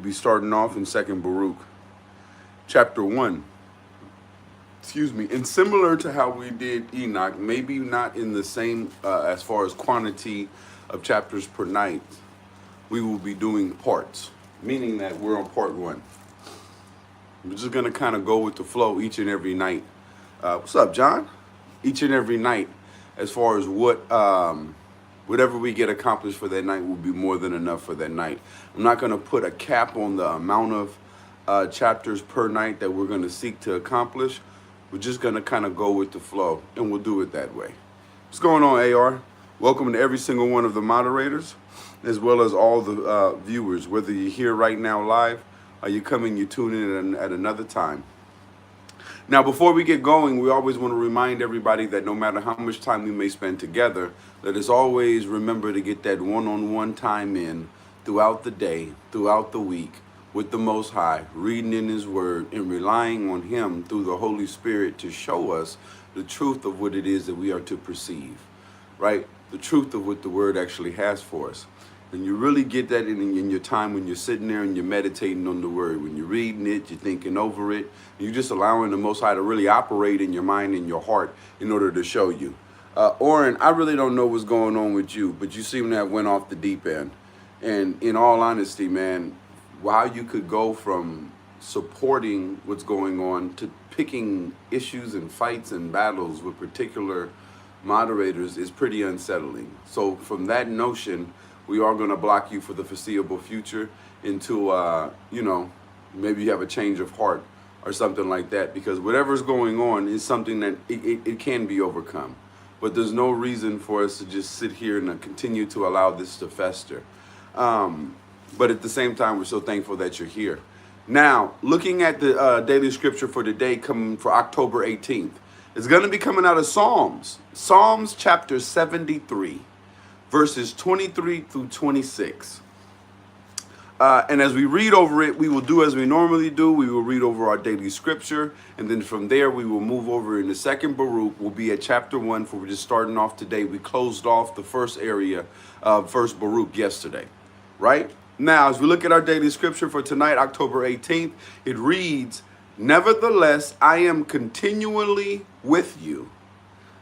be starting off in Second Baruch, chapter 1. Excuse me. And similar to how we did Enoch, maybe not in the same as far as quantity of chapters per night, we will be doing parts, meaning that we're on part 1. We're just going to kind of go with the flow each and every night. What's up, John? Each and every night, as far as whatever we get accomplished for that night will be more than enough for that night. I'm not going to put a cap on the amount of chapters per night that we're going to seek to accomplish. We're just going to kind of go with the flow, and we'll do it that way. What's going on, AR? Welcome to every single one of the moderators, as well as all the viewers, whether you're here right now live or you come in, you tune in at another time. Now, before we get going, we always want to remind everybody that no matter how much time we may spend together, let us always remember to get that one-on-one time in throughout the day, throughout the week, with the Most High, reading in His Word and relying on Him through the Holy Spirit to show us the truth of what it is that we are to perceive, right? The truth of what the Word actually has for us. And you really get that in your time when you're sitting there and you're meditating on the Word. When you're reading it, you're thinking over it. You're just allowing the Most High to really operate in your mind and your heart in order to show you. Oren, I really don't know what's going on with you, but you seem to have went off the deep end. And in all honesty, man, how you could go from supporting what's going on to picking issues and fights and battles with particular moderators is pretty unsettling. So from that notion, we are going to block you for the foreseeable future until, maybe you have a change of heart or something like that, because whatever's going on is something that it can be overcome. But there's no reason for us to just sit here and continue to allow this to fester. But at the same time, we're so thankful that you're here. Now, looking at the daily scripture for today, coming for October 18th, it's going to be coming out of Psalms. Psalms chapter 73, verses 23 through 26. And as we read over it, we will do as we normally do. We will read over our daily scripture. And then from there, we will move over in the second Baruch. We'll be at chapter 1, for we're just starting off today. We closed off the first area of first Baruch yesterday, right? Now, as we look at our daily scripture for tonight, October 18th, it reads, "Nevertheless, I am continually with you.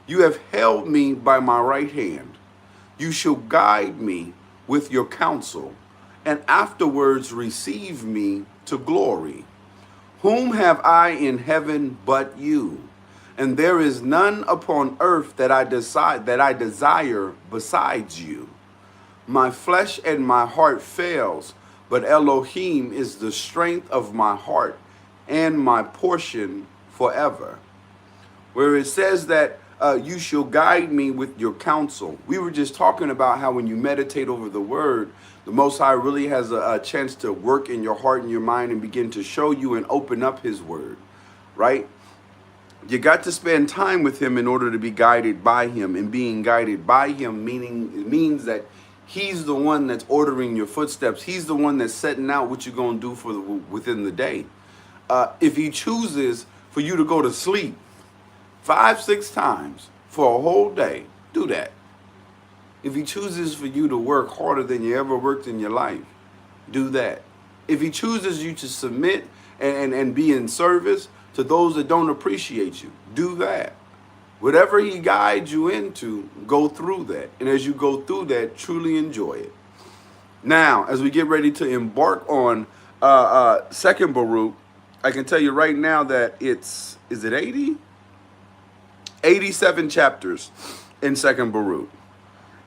You have held me by my right hand. You shall guide me with your counsel, and afterwards receive me to glory. Whom have I in heaven but you? And there is none upon earth that I desire besides you. My flesh and my heart fails, but Elohim is the strength of my heart and my portion forever." Where it says that you shall guide me with your counsel. We were just talking about how when you meditate over the Word, the Most High really has a chance to work in your heart and your mind and begin to show you and open up His Word, right? You got to spend time with Him in order to be guided by Him, and being guided by Him means that He's the one that's ordering your footsteps. He's the one that's setting out what you're going to do within the day. If He chooses for you to go to sleep 5-6 times for a whole day, do that. If He chooses for you to work harder than you ever worked in your life, do that. If He chooses you to submit and be in service to those that don't appreciate you, do that. Whatever He guides you into, go through that. And as you go through that, truly enjoy it. Now, as we get ready to embark on second Baruch, I can tell you right now that is it 80? 87 chapters in second Baruch.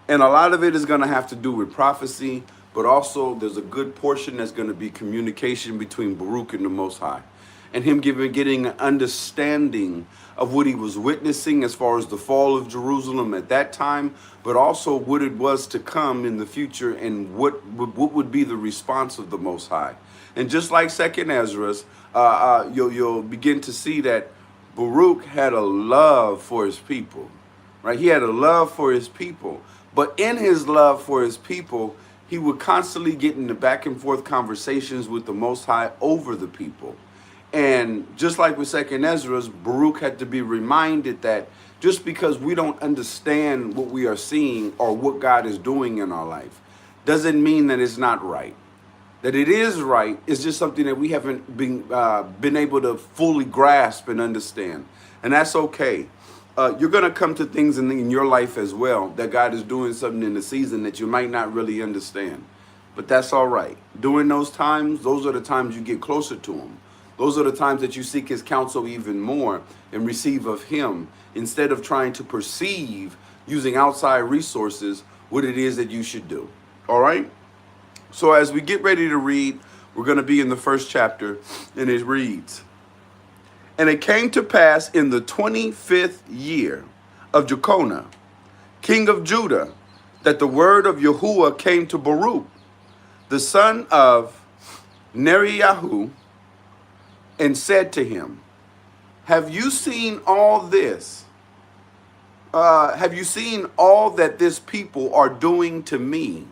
And a lot of it is going to have to do with prophecy, but also there's a good portion that's going to be communication between Baruch and the Most High, and him getting an understanding of what he was witnessing as far as the fall of Jerusalem at that time, but also what it was to come in the future and what would be the response of the Most High. And just like second Ezra's, you'll begin to see that Baruch had a love for his people, right? He had a love for his people, but in his love for his people, he would constantly get into back and forth conversations with the Most High over the people. And just like with second Ezra's, Baruch had to be reminded that just because we don't understand what we are seeing or what God is doing in our life doesn't mean that it's not right. that it is right. It's just something that we haven't been able to fully grasp and understand, and that's okay. You're going to come to things in your life as well that God is doing something in the season that you might not really understand, but that's all right. During those times, those are the times you get closer to Him. Those are the times that you seek His counsel even more and receive of Him instead of trying to perceive using outside resources what it is that you should do. All right? So as we get ready to read, we're going to be in the first chapter, and it reads, "And it came to pass in the 25th year of Jeconiah, king of Judah, that the word of Yahuwah came to Baruch, the son of Neriyahu, and said to him, Have you seen all this? Have you seen all that this people are doing to me?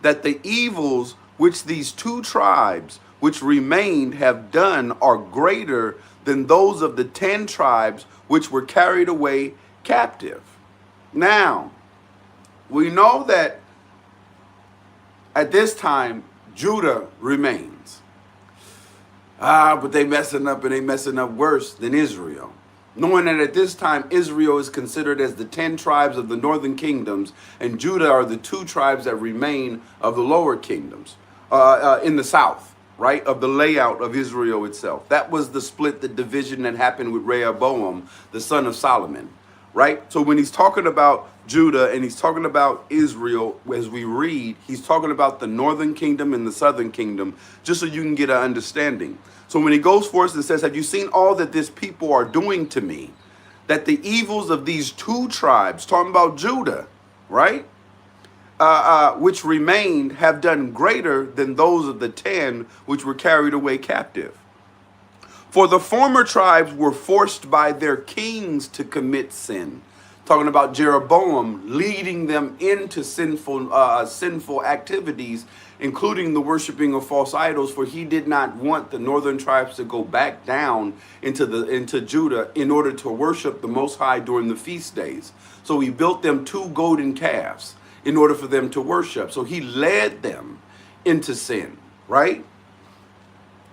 That the evils which these two tribes which remained have done are greater than those of the 10 tribes which were carried away captive." Now, we know that at this time, Judah remains. But they messing up, and they messing up worse than Israel. Knowing that at this time, Israel is considered as the 10 tribes of the northern kingdoms, and Judah are the 2 tribes that remain of the lower kingdoms in the south, right, of the layout of Israel itself. That was the split, the division that happened with Rehoboam, the son of Solomon, right? So when he's talking about Judah and he's talking about Israel, as we read, he's talking about the northern kingdom and the southern kingdom, just so you can get an understanding. So when he goes forth and says, "Have you seen all that this people are doing to me? That the evils of these 2 tribes," talking about Judah, right? "Which remained have done greater than those of the 10 which were carried away captive. For the former tribes were forced by their kings to commit sin." Talking about Jeroboam leading them into sinful activities, including the worshiping of false idols, for he did not want the northern tribes to go back down into Judah in order to worship the Most High during the feast days. So he built them 2 golden calves in order for them to worship. So he led them into sin, right?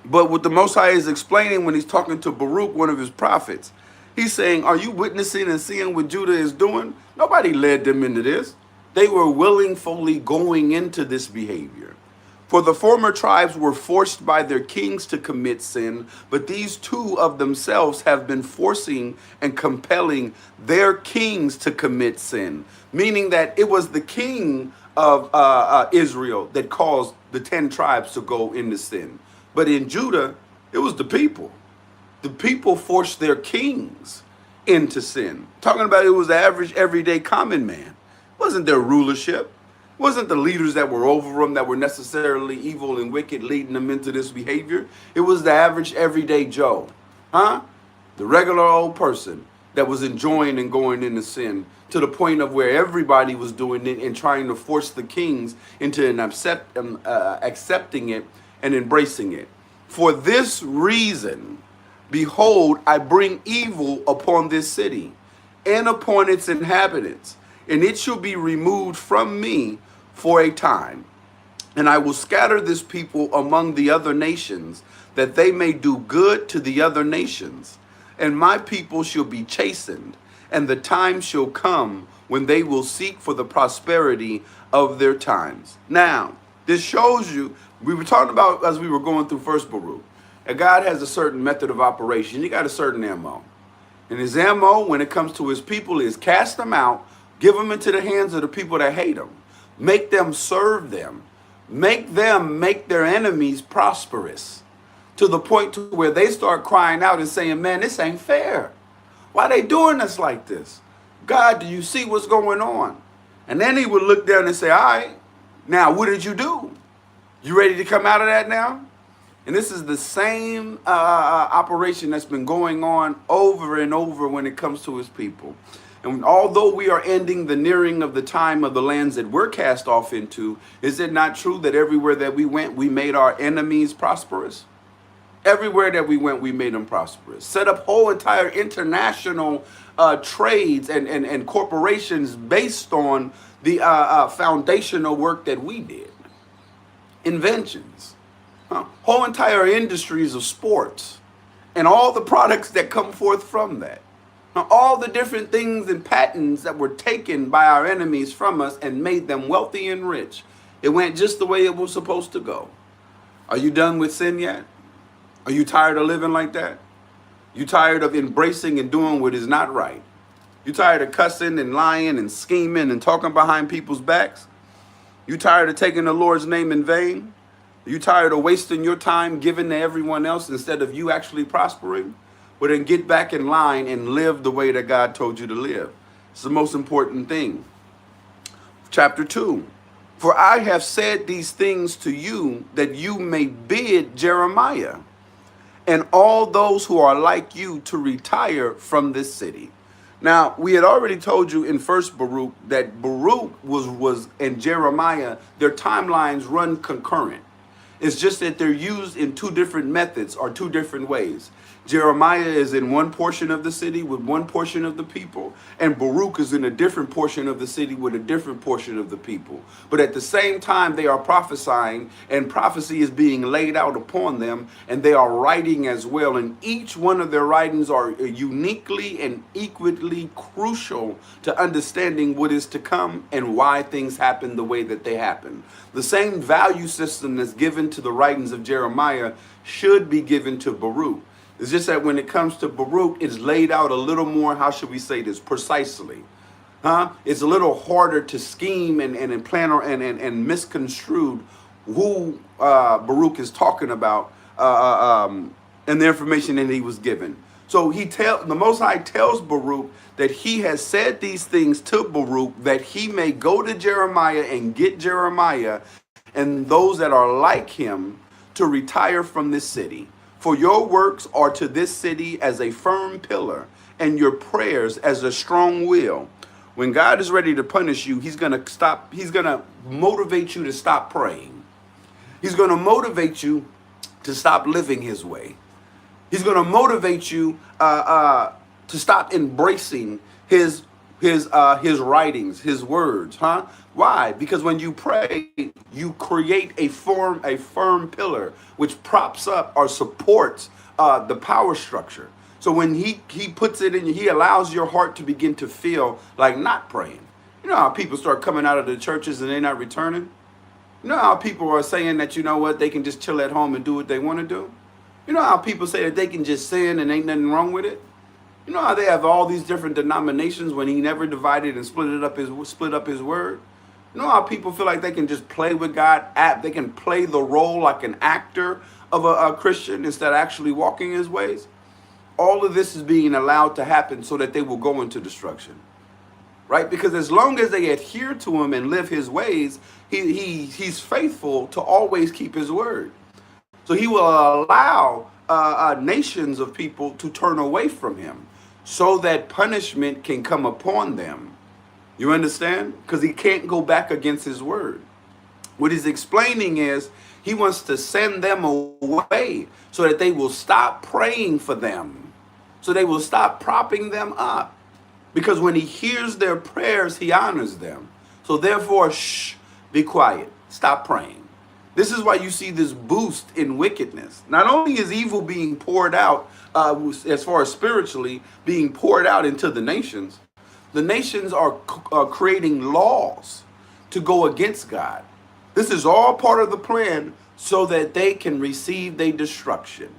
But what the Most High is explaining when he's talking to Baruch, one of his prophets, he's saying, are you witnessing and seeing what Judah is doing? Nobody led them into this. They were willingly going into this behavior. For the former tribes were forced by their kings to commit sin, but these 2 of themselves have been forcing and compelling their kings to commit sin, meaning that it was the king of Israel that caused the 10 tribes to go into sin. But in Judah, it was the people. The people forced their kings into sin. Talking about it was the average, everyday common man. It wasn't their rulership. It wasn't the leaders that were over them that were necessarily evil and wicked leading them into this behavior. It was the average, everyday Joe. The regular old person that was enjoying and going into sin to the point of where everybody was doing it and trying to force the kings into accepting it and embracing it. For this reason, behold, I bring evil upon this city and upon its inhabitants, and it shall be removed from me for a time. And I will scatter this people among the other nations, that they may do good to the other nations. And my people shall be chastened, and the time shall come when they will seek for the prosperity of their times. Now, this shows you, we were talking about as we were going through First Baruch, and God has a certain method of operation. He got a certain MO. And his MO, when it comes to his people, is cast them out, give them into the hands of the people that hate them, make them serve them, make them make their enemies prosperous, to the point to where they start crying out and saying, man, this ain't fair. Why they doing us like this? God, do you see what's going on? And then he would look down and say, all right, now what did you do? You ready to come out of that now? And this is the same operation that's been going on over and over when it comes to his people. And although we are ending the nearing of the time of the lands that we're cast off into, is it not true that everywhere that we went, we made our enemies prosperous? Everywhere that we went, we made them prosperous. Set up whole entire international trades and corporations based on the foundational work that we did. inventions, whole entire industries of sports, and all the products that come forth from that. Now, all the different things and patents that were taken by our enemies from us and made them wealthy and rich. It went just the way it was supposed to go. Are you done with sin yet? Are you tired of living like that? You tired of embracing and doing what is not right? You tired of cussing and lying and scheming and talking behind people's backs? You tired of taking the Lord's name in vain? You tired of wasting your time giving to everyone else instead of you actually prospering? Well, then get back in line and live the way that God told you to live. It's the most important thing. Chapter 2. For I have said these things to you that you may bid Jeremiah and all those who are like you to retire from this city. Now, we had already told you in First Baruch that Baruch was and Jeremiah, their timelines run concurrent. It's just that they're used in two different methods or two different ways. Jeremiah is in one portion of the city with one portion of the people, and Baruch is in a different portion of the city with a different portion of the people. But at the same time, they are prophesying, and prophecy is being laid out upon them, and they are writing as well. And each one of their writings are uniquely and equally crucial to understanding what is to come and why things happen the way that they happen. The same value system that's given to the writings of Jeremiah should be given to Baruch. It's just that when it comes to Baruch, it's laid out a little more, how should we say this, precisely. It's a little harder to scheme and plan and misconstrued who Baruch is talking about and the information that he was given. So the Most High tells Baruch that he has said these things to Baruch that he may go to Jeremiah and get Jeremiah and those that are like him to retire from this city. For your works are to this city as a firm pillar, and your prayers as a strong will. When God is ready to punish you, he's going to motivate you to stop praying. He's going to motivate you to stop living his way. He's going to motivate you to stop embracing his writings, his words, Why? Because when you pray, you create a firm pillar which props up or supports the power structure. So when he puts it in you, he allows your heart to begin to feel like not praying. You know how people start coming out of the churches and they're not returning? You know how people are saying that, you know what, they can just chill at home and do what they want to do? You know how people say that they can just sin and ain't nothing wrong with it? You know how they have all these different denominations when he never divided and split up his word? You know how people feel like they can just play with God? They can play the role like an actor of a Christian instead of actually walking his ways? All of this is being allowed to happen so that they will go into destruction. Right? Because as long as they adhere to him and live his ways, he's faithful to always keep his word. So he will allow nations of people to turn away from him so that punishment can come upon them. You understand? Because he can't go back against his word. What he's explaining is he wants to send them away so that they will stop praying for them. So they will stop propping them up. Because when he hears their prayers, he honors them. So therefore, be quiet. Stop praying. This is why you see this boost in wickedness. Not only is evil being poured out, as far as spiritually, being poured out into the nations are creating laws to go against God. This is all part of the plan so that they can receive their destruction.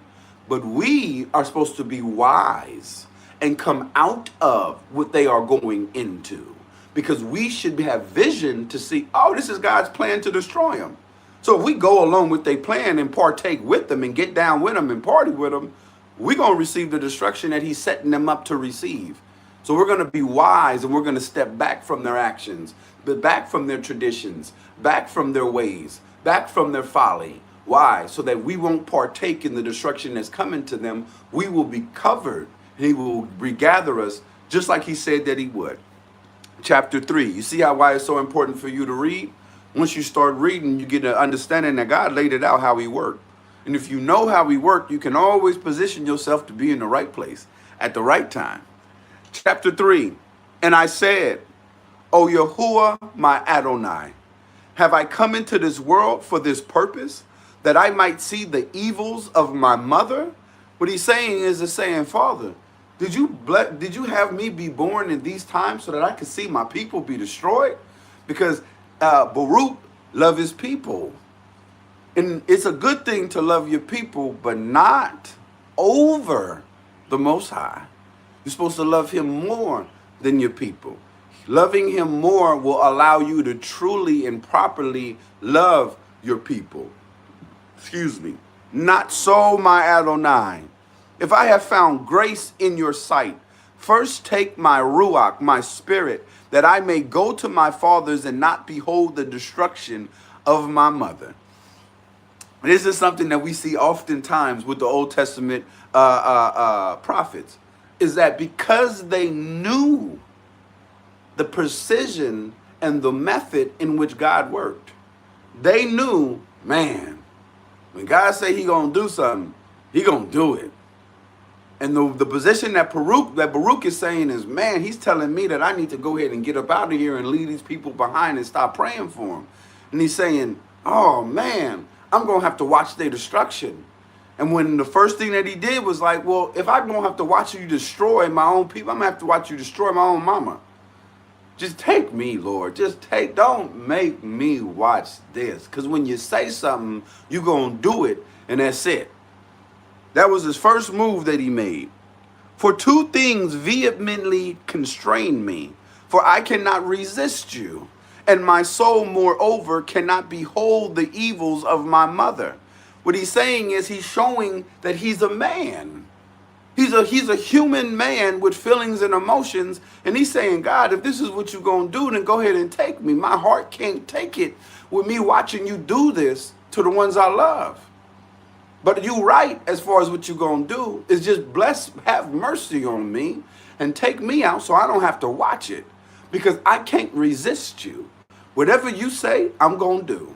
But we are supposed to be wise and come out of what they are going into. Because we should have vision to see, oh, this is God's plan to destroy them. So if we go along with their plan and partake with them and get down with them and party with them, we're going to receive the destruction that he's setting them up to receive. So we're going to be wise and we're going to step back from their actions, but back from their traditions, back from their ways, back from their folly. Why? So that we won't partake in the destruction that's coming to them. We will be covered and he will regather us just like he said that he would. Chapter 3. You see why it's so important for you to read? Once you start reading, you get an understanding that God laid it out how he worked. And if you know how he worked, you can always position yourself to be in the right place at the right time. Chapter 3. And I said, O Yahuwah, my Adonai, Have I come into this world for this purpose, that I might see the evils of my mother? What he's saying is saying, Father, did you have me be born in these times so that I could see my people be destroyed? Because Baruch loved his people. And it's a good thing to love your people, but not over the Most High. You're supposed to love him more than your people. Loving him more will allow you to truly and properly love your people. Excuse me. Not so, my Adonai. If I have found grace in your sight, first take my ruach, my spirit, that I may go to my fathers and not behold the destruction of my mother. This is something that we see oftentimes with the Old Testament prophets, is that because they knew the precision and the method in which God worked, they knew, man, when God say he gonna do something, he gonna do it. And the position that Baruch is saying is, man, he's telling me that I need to go ahead and get up out of here and leave these people behind and stop praying for them. And he's saying, oh man, I'm gonna have to watch their destruction. And when the first thing that he did was like, well, if I'm gonna have to watch you destroy my own people, I'm gonna have to watch you destroy my own mama. Just take me, Lord. Don't make me watch this. Because when you say something, you're going to do it, and that's it. That was his first move that he made. For two things vehemently constrain me, for I cannot resist you, and my soul, moreover, cannot behold the evils of my mother. What he's saying is he's showing that he's a man. He's a human man with feelings and emotions, and he's saying, God, if this is what you're going to do, then go ahead and take me. My heart can't take it with me watching you do this to the ones I love. But you're right as far as what you're going to do is just have mercy on me and take me out so I don't have to watch it, because I can't resist you. Whatever you say, I'm going to do.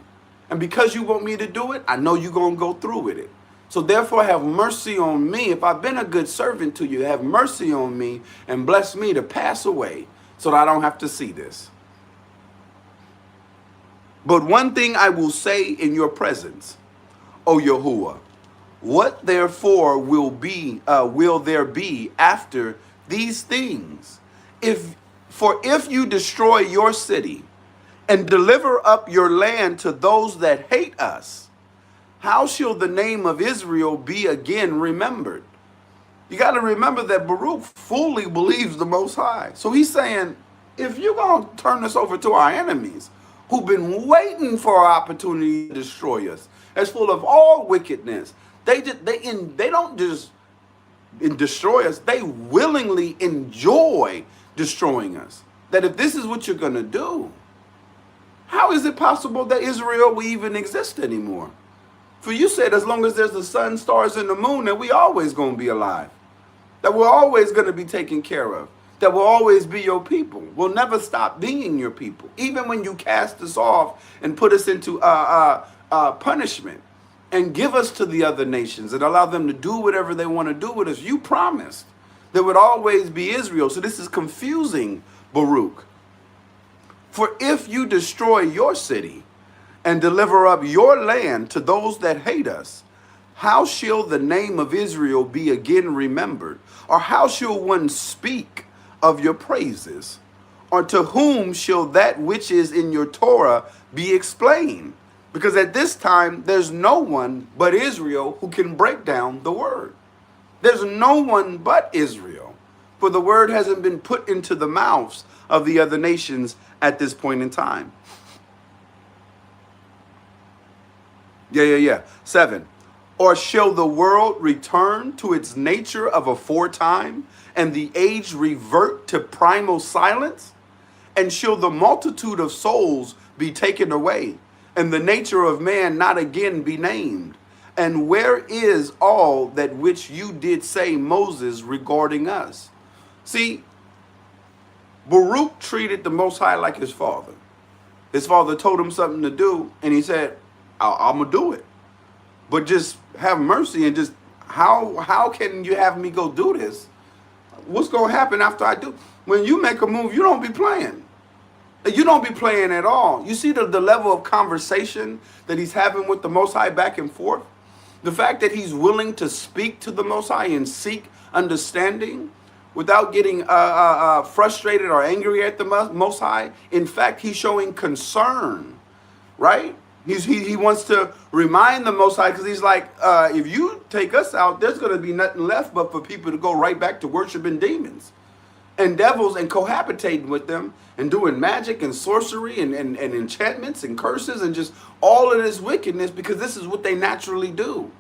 And because you want me to do it, I know you're going to go through with it. So therefore, have mercy on me. If I've been a good servant to you, have mercy on me and bless me to pass away so that I don't have to see this. But one thing I will say in your presence, O Yahuwah, what therefore will there be after these things? If you destroy your city and deliver up your land to those that hate us, how shall the name of Israel be again remembered? You got to remember that Baruch fully believes the Most High. So he's saying, if you're going to turn us over to our enemies, who've been waiting for our opportunity to destroy us, as full of all wickedness, they don't just destroy us, they willingly enjoy destroying us. That if this is what you're going to do, how is it possible that Israel will even exist anymore? For you said as long as there's the sun, stars, and the moon, that we always going to be alive. That we're always going to be taken care of. That we'll always be your people. We'll never stop being your people. Even when you cast us off and put us into punishment and give us to the other nations and allow them to do whatever they want to do with us, you promised there would always be Israel. So this is confusing, Baruch. For if you destroy your city and deliver up your land to those that hate us, how shall the name of Israel be again remembered? Or how shall one speak of your praises? Or to whom shall that which is in your Torah be explained? Because at this time, there's no one but Israel who can break down the word. There's no one but Israel, for the word hasn't been put into the mouths of the other nations at this point in time. 7. Or shall the world return to its nature of aforetime, and the age revert to primal silence? And shall the multitude of souls be taken away, and the nature of man not again be named? And where is all that which you did say, Moses, regarding us? See, Baruch treated the Most High like his father. His father told him something to do, and he said, I'm going to do it. But just have mercy and just, how can you have me go do this? What's going to happen after I do? When you make a move, you don't be playing. You don't be playing at all. You see the level of conversation that he's having with the Most High back and forth? The fact that he's willing to speak to the Most High and seek understanding without getting frustrated or angry at the Most High. In fact, he's showing concern, right? He wants to remind the Most High, because he's like, if you take us out, there's going to be nothing left but for people to go right back to worshiping demons and devils and cohabitating with them and doing magic and sorcery and enchantments and curses and just all of this wickedness, because this is what they naturally do.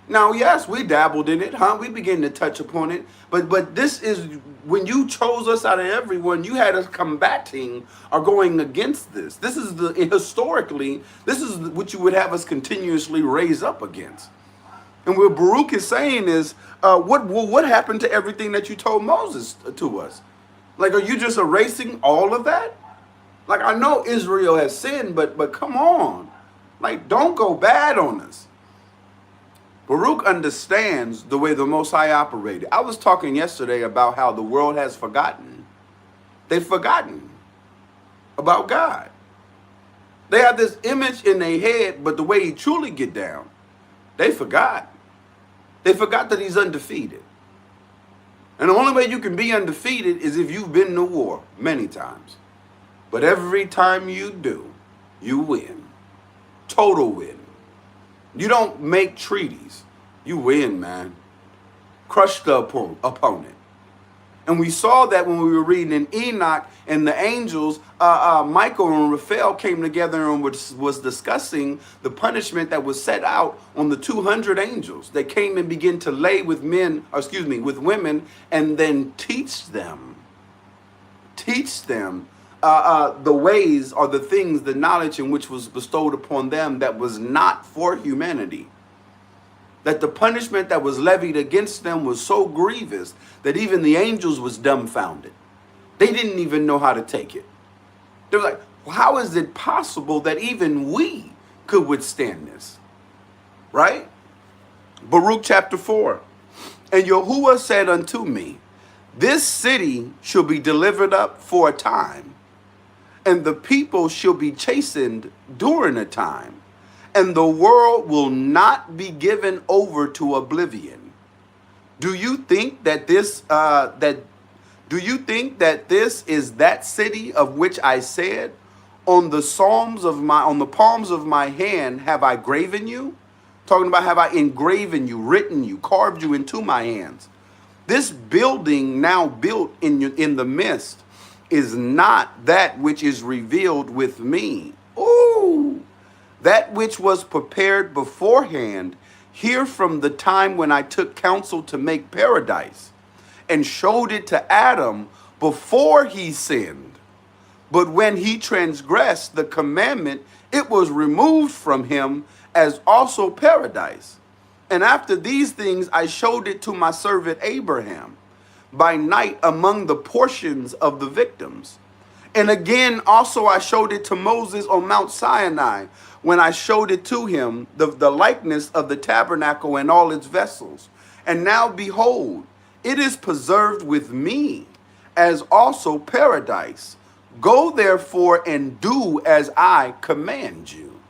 Now, yes, we dabbled in it, huh? We began to touch upon it. But this is, when you chose us out of everyone, you had us combating or going against this. This is historically, this is what you would have us continuously raise up against. And what Baruch is saying is, what happened to everything that you told Moses to us? Like, are you just erasing all of that? Like, I know Israel has sinned, but come on. Like, don't go bad on us. Baruch understands the way the Most High operated. I was talking yesterday about how the world has forgotten. They've forgotten about God. They have this image in their head, but the way he truly get down, they forgot. They forgot that he's undefeated. And the only way you can be undefeated is if you've been to war many times. But every time you do, you win. Total win. You don't make treaties. You win, man. Crush the opponent. And we saw that when we were reading in Enoch, and the angels, Michael and Raphael came together and was discussing the punishment that was set out on the 200 angels that came and began to lay with with women, and then teach them the ways or the things, the knowledge in which was bestowed upon them that was not for humanity. That the punishment that was levied against them was so grievous that even the angels was dumbfounded. They didn't even know how to take it. They were like, how is it possible that even we could withstand this? Right? Baruch chapter 4. And Yahuwah said unto me, this city shall be delivered up for a time, and the people shall be chastened during a time, and the world will not be given over to oblivion. Do you think that this is that city of which I said, on the palms of my hand have I graven you? Talking about, have I engraven you, written you, carved you into my hands. This building now built in the midst is not that which is revealed with me. Ooh, that which was prepared beforehand, here from the time when I took counsel to make paradise, and showed it to Adam before he sinned. But when he transgressed the commandment, it was removed from him, as also paradise. And after these things I showed it to my servant Abraham by night among the portions of the victims. And again also I showed it to Moses on Mount Sinai, when I showed it to him, the likeness of the tabernacle and all its vessels. And now behold, it is preserved with me, as also paradise. Go therefore and do as I command you.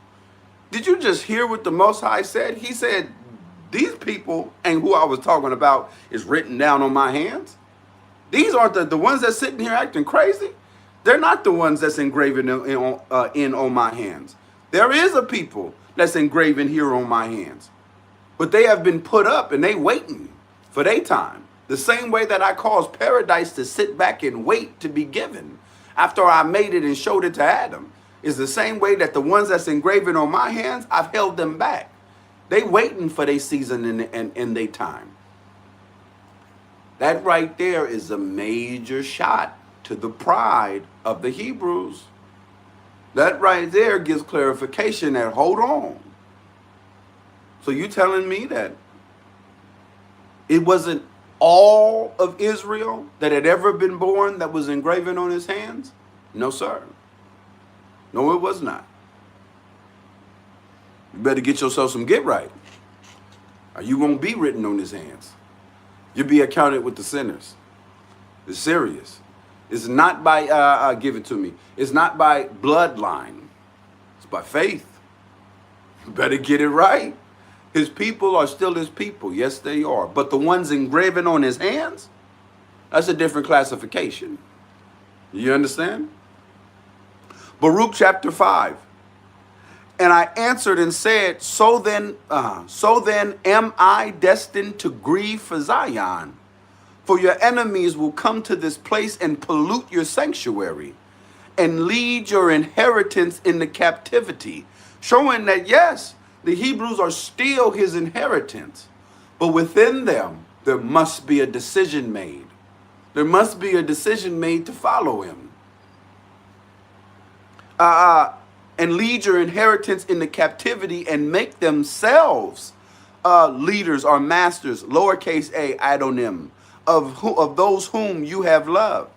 Did you just hear what the Most High said? He said, these people, and who I was talking about, is written down on my hands. These aren't the ones that's sitting here acting crazy. They're not the ones that's engraven in on my hands. There is a people that's engraven here on my hands. But they have been put up and they waiting for their time. The same way that I caused paradise to sit back and wait to be given after I made it and showed it to Adam, is the same way that the ones that's engraven on my hands, I've held them back. They waiting for their season and their time. That right there is a major shot to the pride of the Hebrews. That right there gives clarification that, hold on. So you telling me that it wasn't all of Israel that had ever been born that was engraven on his hands? No, sir. No, it was not. You better get yourself some get right. Or you won't be written on his hands. You'll be accounted with the sinners. It's serious. It's not by, give it to me. It's not by bloodline. It's by faith. You better get it right. His people are still his people. Yes, they are. But the ones engraven on his hands, that's a different classification. You understand? Baruch chapter 5. And I answered and said, so then am I destined to grieve for Zion? For your enemies will come to this place and pollute your sanctuary and lead your inheritance into captivity. Showing that, yes, the Hebrews are still his inheritance. But within them, there must be a decision made. There must be a decision made to follow him. And lead your inheritance into captivity and make themselves leaders or masters, lowercase a, Adonim, of those whom you have loved,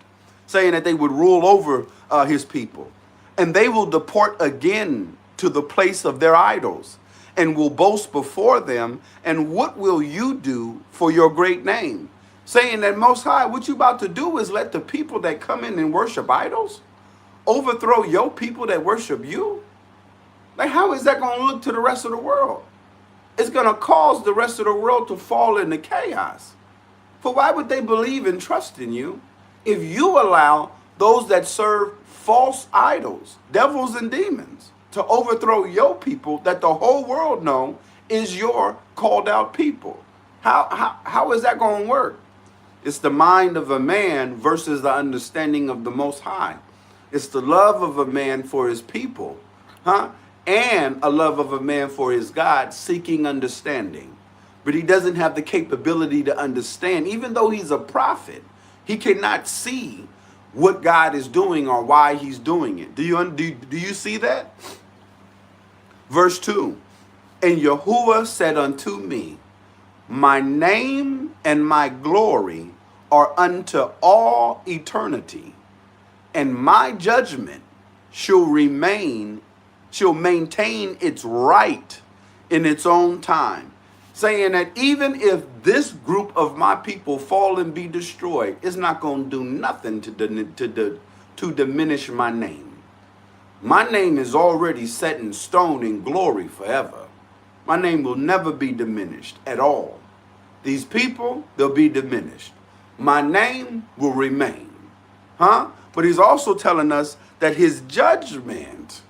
saying that they would rule over his people. And they will depart again to the place of their idols and will boast before them. And what will you do for your great name? Saying that Most High, what you about to do is let the people that come in and worship idols overthrow your people that worship you? Like, how is that going to look to the rest of the world? It's going to cause the rest of the world to fall into chaos. For why would they believe and trust in you if you allow those that serve false idols, devils and demons, to overthrow your people that the whole world know is your called out people? How is that going to work? It's the mind of a man versus the understanding of the Most High. It's the love of a man for his people, and a love of a man for his God, seeking understanding. But he doesn't have the capability to understand. Even though he's a prophet, he cannot see what God is doing or why he's doing it. Do you see that? Verse 2, and Yahuwah said unto me, my name and my glory are unto all eternity, and my judgment shall maintain its right in its own time. Saying that even if this group of my people fall and be destroyed, it's not going to do nothing to diminish my name. My name is already set in stone in glory forever. My name will never be diminished at all. These people, they'll be diminished. My name will remain. But he's also telling us that his judgment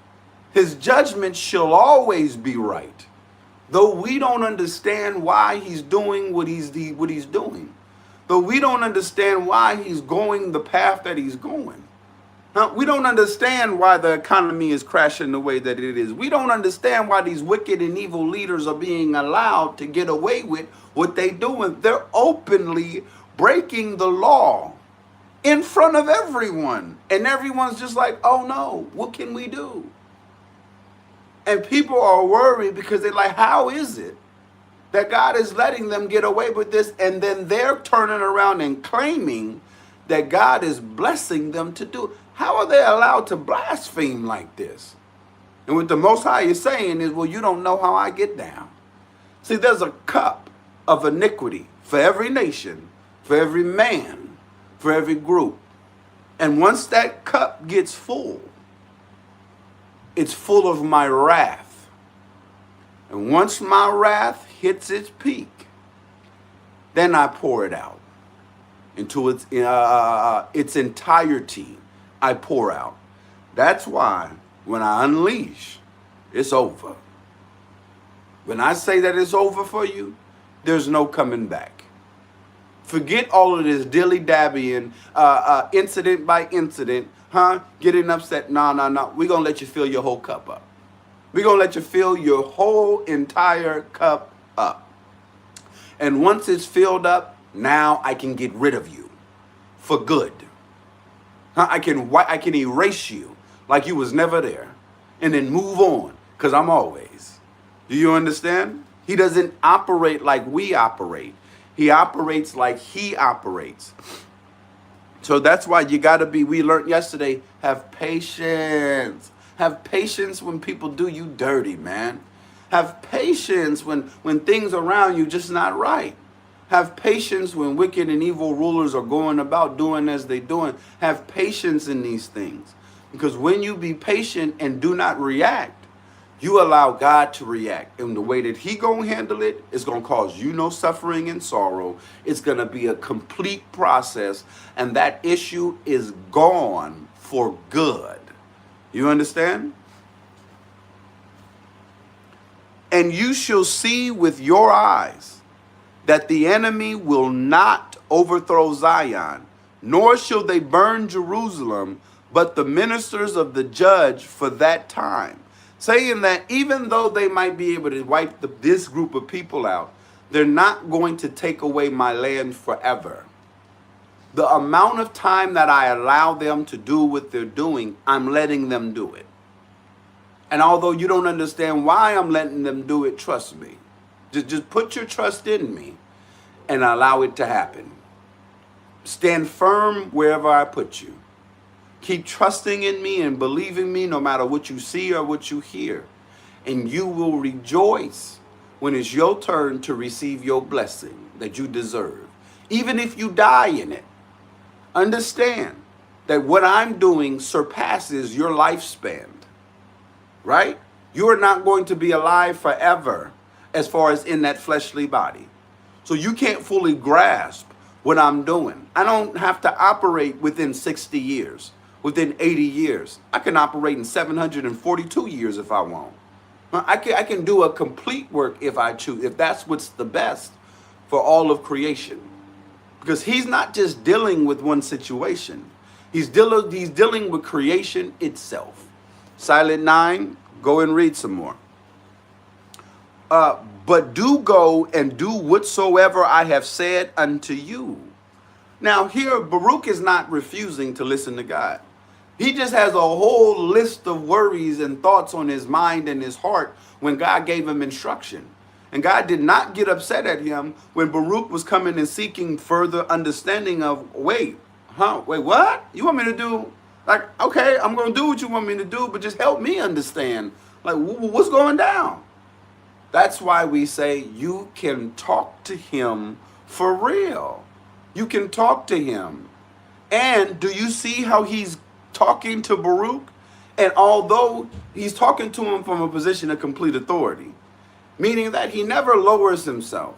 shall always be right. Though we don't understand why he's doing what he's doing. Though we don't understand why he's going the path that he's going. We don't understand why the economy is crashing the way that it is. We don't understand why these wicked and evil leaders are being allowed to get away with what they're doing. They're openly breaking the law in front of everyone. And everyone's just like, oh no, what can we do? And people are worried because they're like, how is it that God is letting them get away with this? And then they're turning around and claiming that God is blessing them to do. How are they allowed to blaspheme like this? And what the Most High is saying is, well, you don't know how I get down. See, there's a cup of iniquity for every nation, for every man, for every group. And once that cup gets full, it's full of my wrath. And once my wrath hits its peak, then I pour it out into its entirety. I pour out. That's why when I unleash, it's over. When I say that it's over for you, there's no coming back. Forget all of this dilly-dabbying, incident by incident, getting upset. No. We're going to let you fill your whole cup up. We're going to let you fill your whole entire cup up. And once it's filled up, now I can get rid of you for good. I can erase you like you was never there and then move on because I'm always. Do you understand? He doesn't operate like we operate. He operates like he operates. So that's why you got to be, we learned yesterday, have patience. Have patience when people do you dirty, man. Have patience when things around you just not right. Have patience when wicked and evil rulers are going about doing as they're doing. Have patience in these things. Because when you be patient and do not react, you allow God to react. And the way that he going to handle it is going to cause you no suffering and sorrow. It's going to be a complete process. And that issue is gone for good. You understand? And you shall see with your eyes that the enemy will not overthrow Zion, nor shall they burn Jerusalem, but the ministers of the judge for that time. Saying that even though they might be able to wipe this group of people out, they're not going to take away my land forever. The amount of time that I allow them to do what they're doing, I'm letting them do it. And although you don't understand why I'm letting them do it, trust me. Just put your trust in me and allow it to happen. Stand firm wherever I put you. Keep trusting in me and believing me no matter what you see or what you hear. And you will rejoice when it's your turn to receive your blessing that you deserve. Even if you die in it. Understand that what I'm doing surpasses your lifespan. Right? You are not going to be alive forever as far as in that fleshly body. So you can't fully grasp what I'm doing. I don't have to operate within 60 years, within 80 years. I can operate in 742 years if I want. I can do a complete work if I choose, if that's what's the best for all of creation. Because he's not just dealing with one situation. He's dealing with creation itself. Silent 9, go and read some more. But do go and do whatsoever I have said unto you. Now here, Baruch is not refusing to listen to God. He just has a whole list of worries and thoughts on his mind and his heart when God gave him instruction. And God did not get upset at him when Baruch was coming and seeking further understanding of, wait, what? You want me to do? Like, okay, I'm going to do what you want me to do, but just help me understand. Like, what's going down? That's why we say you can talk to him for real. You can talk to him. And do you see how he's talking to Baruch? And although he's talking to him from a position of complete authority, meaning that he never lowers himself,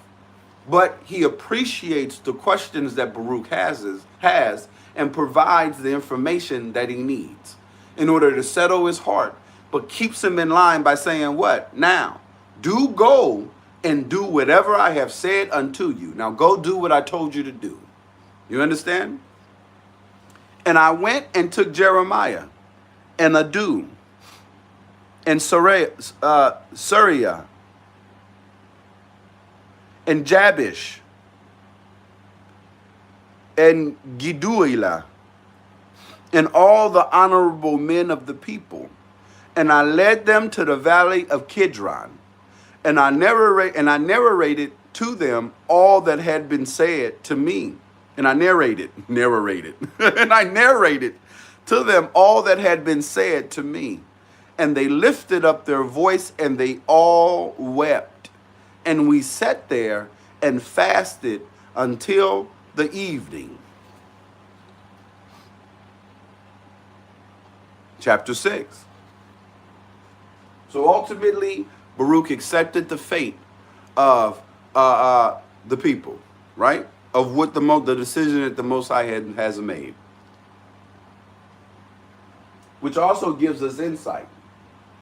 but he appreciates the questions that Baruch has and provides the information that he needs in order to settle his heart, but keeps him in line by saying what? Now, do go and do whatever I have said unto you. Now go do what I told you to do. You understand? And I went and took Jeremiah and Adu and Suriah and Jabish and Giduilah and all the honorable men of the people. And I led them to the valley of Kidron. And I narrated to them all that had been said to me. And I narrated and I narrated to them all that had been said to me. And they lifted up their voice and they all wept. And we sat there and fasted until the evening. Chapter 6. So ultimately, Baruch accepted the fate of the people, right? Of what the decision that the Most High has made. Which also gives us insight.